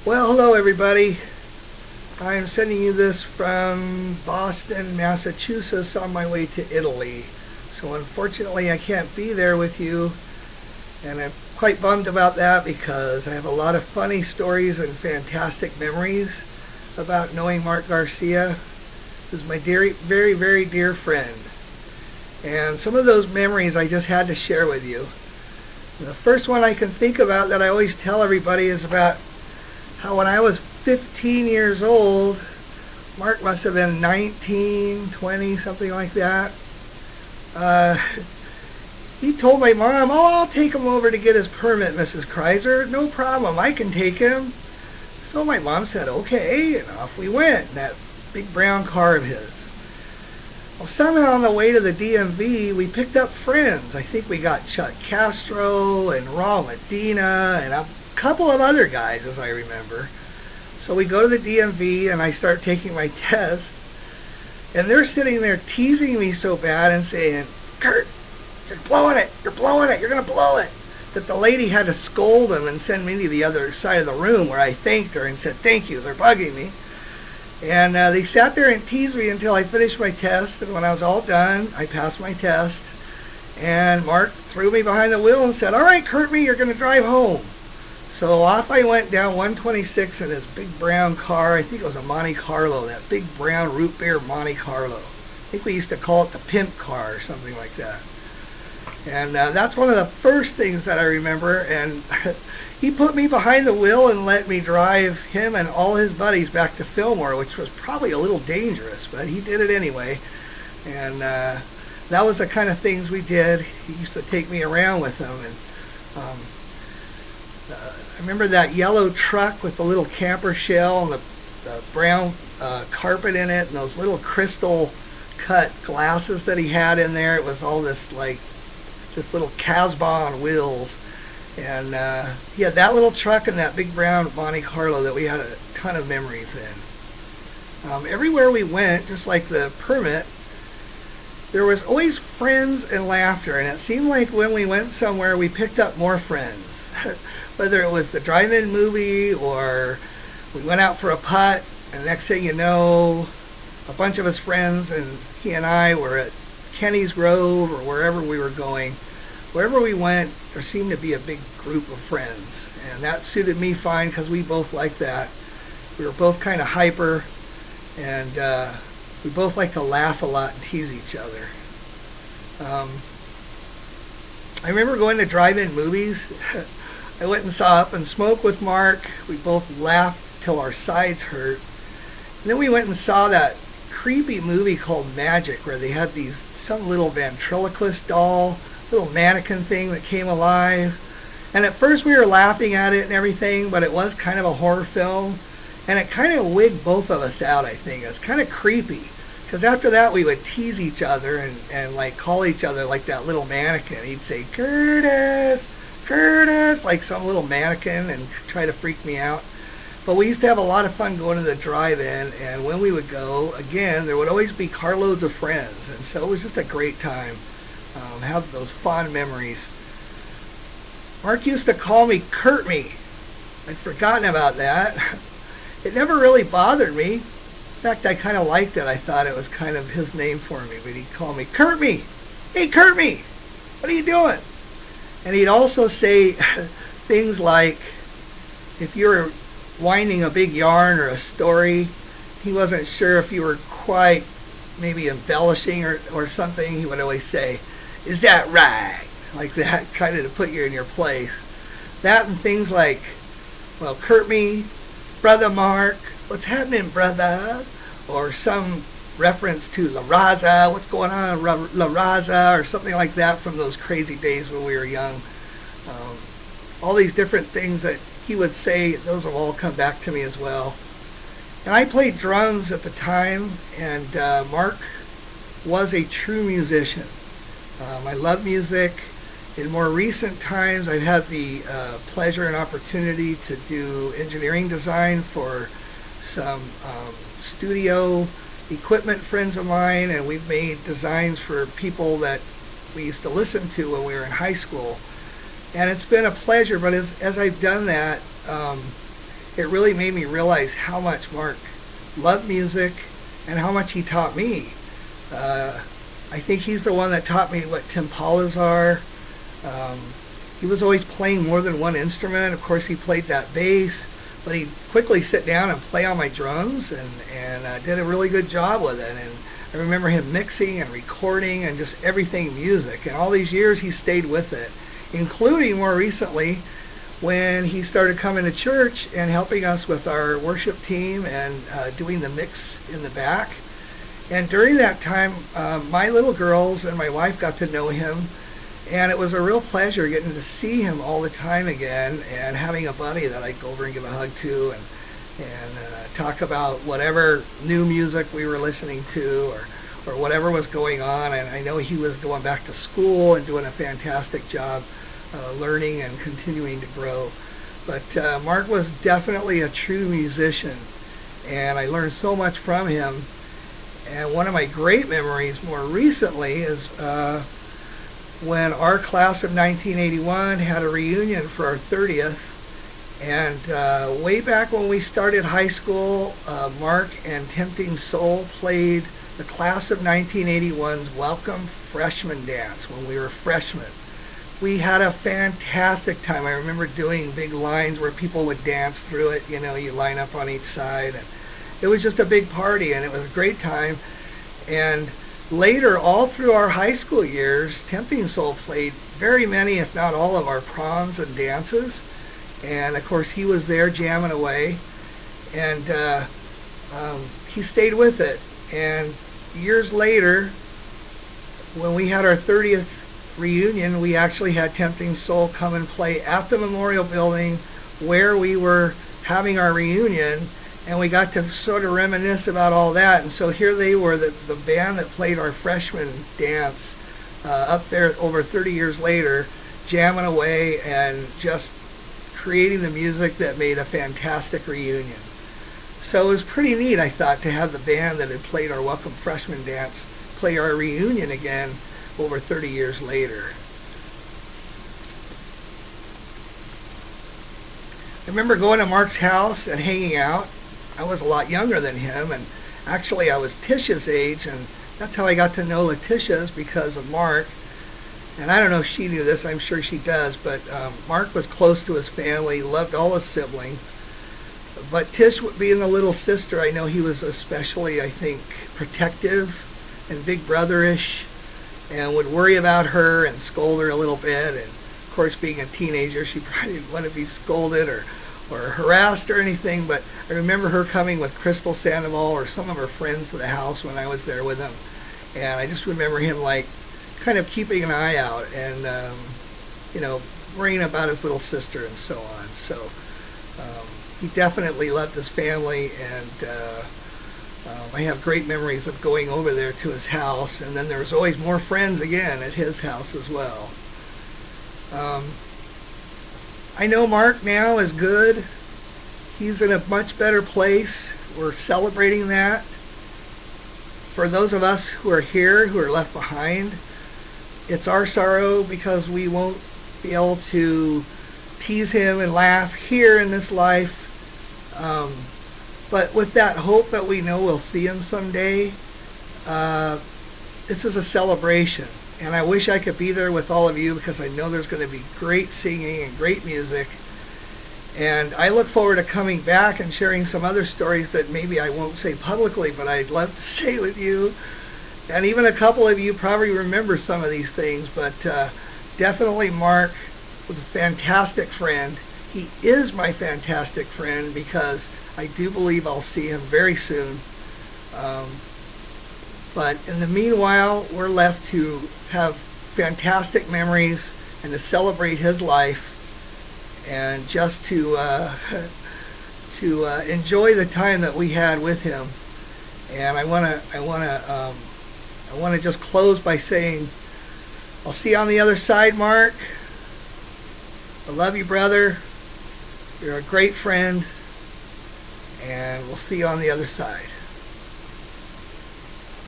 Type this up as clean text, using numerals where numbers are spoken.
Well, hello everybody. I'm sending you this from Boston, Massachusetts on my way to Italy. So unfortunately I can't be there with you, and I'm quite bummed about that because I have a lot of funny stories and fantastic memories about knowing Mark Garcia, who's my very, very dear friend. And some of those memories I just had to share with you. The first one I can think about that I always tell everybody is about how when I was 15 years old, Mark must have been 19, 20, something like that. He told my mom, I'll take him over to get his permit, Mrs. Krizer. No problem, I can take him. So my mom said, okay, and off we went in that big brown car of his. Well, somehow on the way to the DMV, we picked up friends. I think we got Chuck Castro and Raul Medina and a couple of other guys, as I remember. So we go to the DMV and I start taking my test. And they're sitting there teasing me so bad and saying, Kurt, you're blowing it, you're going to blow it. That the lady had to scold them and send me to the other side of the room where I thanked her and said, thank you, they're bugging me. And they sat there and teased me until I finished my test. And when I was all done, I passed my test. And Mark threw me behind the wheel and said, all right, Kurt, you're going to drive home. So off I went down 126 in this big brown car. I think it was a Monte Carlo, that big brown root beer Monte Carlo. I think we used to call it the pimp car or something like that. And that's one of the first things that I remember. And he put me behind the wheel and let me drive him and all his buddies back to Fillmore, which was probably a little dangerous, but he did it anyway. And that was the kind of things we did. He used to take me around with him. And I remember that yellow truck with the little camper shell and the brown carpet in it and those little crystal cut glasses that he had in there. It was all this little Casbah on wheels. And he had that little truck and that big brown Monte Carlo that we had a ton of memories in. Everywhere we went, just like the permit, there was always friends and laughter. And it seemed like when we went somewhere, we picked up more friends. Whether it was the drive-in movie or we went out for a putt, and next thing you know, a bunch of his friends and he and I were at Kenny's Grove or wherever we were going. Wherever we went, there seemed to be a big group of friends, and that suited me fine because we both liked that. We were both kind of hyper, and we both like to laugh a lot and tease each other. I remember going to drive-in movies. I went and saw Up and Smoke with Mark. We both laughed till our sides hurt. And then we went and saw that creepy movie called Magic, where they had some little ventriloquist doll, little mannequin thing that came alive. And at first we were laughing at it and everything, but it was kind of a horror film. And it kind of wigged both of us out, I think. It was kind of creepy. Because after that we would tease each other and like call each other like that little mannequin. He'd say, Curtis, like some little mannequin, and try to freak me out. But we used to have a lot of fun going to the drive-in, and when we would go, again, there would always be carloads of friends. And so it was just a great time. Have those fond memories. Mark used to call me Kurt me. I'd forgotten about that. It never really bothered me. In fact, I kind of liked it. I thought it was kind of his name for me, but he'd call me Kurt me. Hey, Kurt me, what are you doing? And he'd also say things like, if you were winding a big yarn or a story, he wasn't sure if you were quite maybe embellishing or something, he would always say, is that right? Like that, kind of to put you in your place. That and things like, well, Kurt me, brother Mark, what's happening, brother? Or some reference to La Raza, what's going on, La Raza, or something like that from those crazy days when we were young. All these different things that he would say, those have all come back to me as well. And I played drums at the time, and Mark was a true musician. I love music. In more recent times, I've had the pleasure and opportunity to do engineering design for some studio equipment friends of mine, and we've made designs for people that we used to listen to when we were in high school. And it's been a pleasure, but as I've done that, it really made me realize how much Mark loved music and how much he taught me. I think he's the one that taught me what timpalas are. He was always playing more than one instrument. Of course, he played that bass, but he'd quickly sit down and play on my drums, and did a really good job with it. And I remember him mixing and recording and just everything music. And all these years he stayed with it, including more recently when he started coming to church and helping us with our worship team and doing the mix in the back. And during that time, my little girls and my wife got to know him, and it was a real pleasure getting to see him all the time again and having a buddy that I'd go over and give a hug to and talk about whatever new music we were listening to or whatever was going on. And I know he was going back to school and doing a fantastic job learning and continuing to grow. But Mark was definitely a true musician, and I learned so much from him. And one of my great memories more recently is when our class of 1981 had a reunion for our 30th. And way back when we started high school, Mark and Tempting Soul played the class of 1981's Welcome Freshman Dance when we were freshmen. We had a fantastic time. I remember doing big lines where people would dance through it. You know, you line up on each side. And it was just a big party, and it was a great time. And later, all through our high school years, Tempting Soul played very many, if not all, of our proms and dances. And of course, he was there jamming away, and he stayed with it. And years later, when we had our 30th reunion, we actually had Tempting Soul come and play at the Memorial Building where we were having our reunion, and we got to sort of reminisce about all that. And so here they were, the band that played our freshman dance up there over 30 years later, jamming away and just creating the music that made a fantastic reunion. So it was pretty neat, I thought, to have the band that had played our Welcome Freshman Dance play our reunion again over 30 years later. I remember going to Mark's house and hanging out. I was a lot younger than him, and actually I was Tisha's age, and that's how I got to know Letitia's, because of Mark. And I don't know if she knew this, I'm sure she does, but Mark was close to his family, loved all his siblings. But Tish, being the little sister, I know he was especially, I think, protective and big brotherish, and would worry about her and scold her a little bit. And of course, being a teenager, she probably didn't want to be scolded or harassed or anything, but I remember her coming with Crystal Sandoval or some of her friends to the house when I was there with him. And I just remember him like kind of keeping an eye out and, worrying about his little sister and so on. So he definitely loved his family, and I have great memories of going over there to his house, and then there was always more friends again at his house as well. I know Mark now is good. He's in a much better place. We're celebrating that. For those of us who are here, who are left behind, it's our sorrow because we won't be able to tease him and laugh here in this life. But with that hope that we know we'll see him someday, this is a celebration. And I wish I could be there with all of you, because I know there's going to be great singing and great music. And I look forward to coming back and sharing some other stories that maybe I won't say publicly, but I'd love to say with you. And even a couple of you probably remember some of these things, but definitely Mark was a fantastic friend. He is my fantastic friend, because I do believe I'll see him very soon. But in the meanwhile, we're left to have fantastic memories and to celebrate his life, and just to enjoy the time that we had with him. And I want to just close by saying, I'll see you on the other side, Mark. I love you, brother. You're a great friend, and we'll see you on the other side.